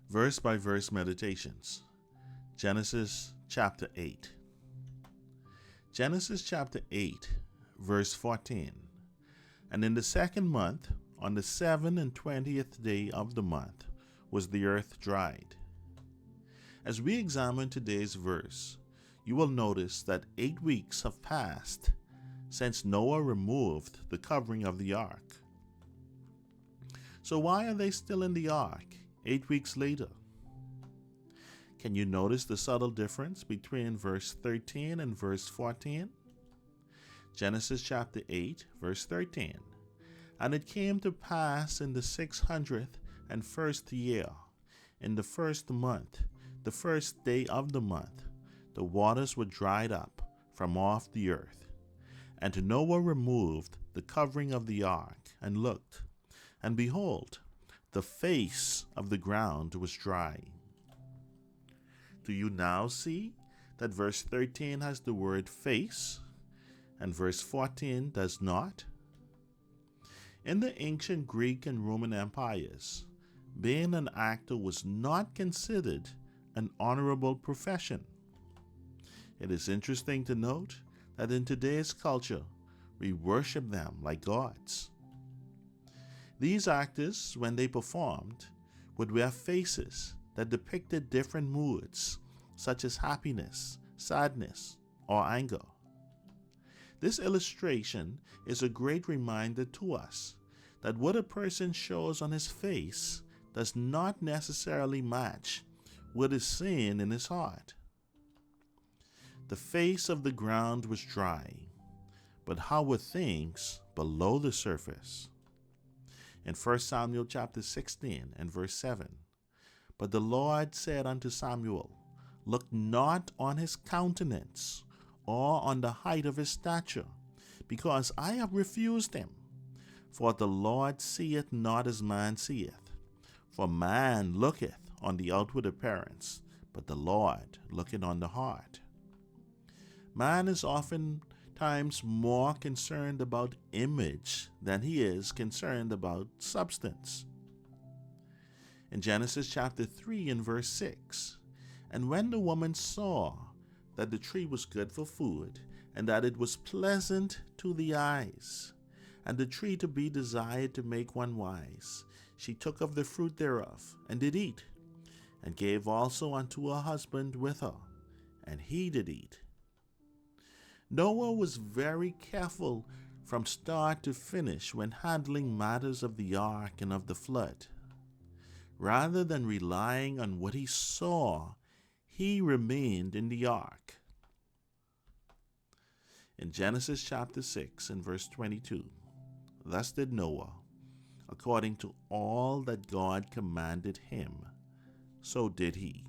Verse by verse meditations. Genesis chapter 8. Genesis chapter 8, verse 14. And in the second month, on the 27th day of the month, was the earth dried. As we examine today's verse, you will notice that 8 weeks have passed since Noah removed the covering of the ark. So why are they still in the ark 8 weeks later? Can you notice the subtle difference between verse 13 and verse 14? Genesis chapter 8, verse 13. And it came to pass in the 601st year, in the first month, the first day of the month, the waters were dried up from off the earth. And Noah removed the covering of the ark, and looked, and behold, the face of the ground was dry. Do you now see that verse 13 has the word face, and verse 14 does not? In the ancient Greek and Roman empires, being an actor was not considered an honorable profession. It is interesting to note that in today's culture, we worship them like gods. These actors, when they performed, would wear faces that depicted different moods, such as happiness, sadness, or anger. This illustration is a great reminder to us that what a person shows on his face does not necessarily match what is seen in his heart. The face of the ground was dry, but how were things below the surface? In 1 Samuel chapter 16 and verse 7, but the Lord said unto Samuel, look not on his countenance, or on the height of his stature, because I have refused him. For the Lord seeth not as man seeth. For man looketh on the outward appearance, but the Lord looketh on the heart. Man is oftentimes more concerned about image than he is concerned about substance. In Genesis chapter 3 and verse 6, and when the woman saw that the tree was good for food, and that it was pleasant to the eyes, and the tree to be desired to make one wise, she took of the fruit thereof, and did eat, and gave also unto her husband with her, and he did eat. Noah was very careful from start to finish when handling matters of the ark and of the flood. Rather than relying on what he saw, he remained in the ark. In Genesis chapter 6 and verse 22, thus did Noah, according to all that God commanded him, so did he.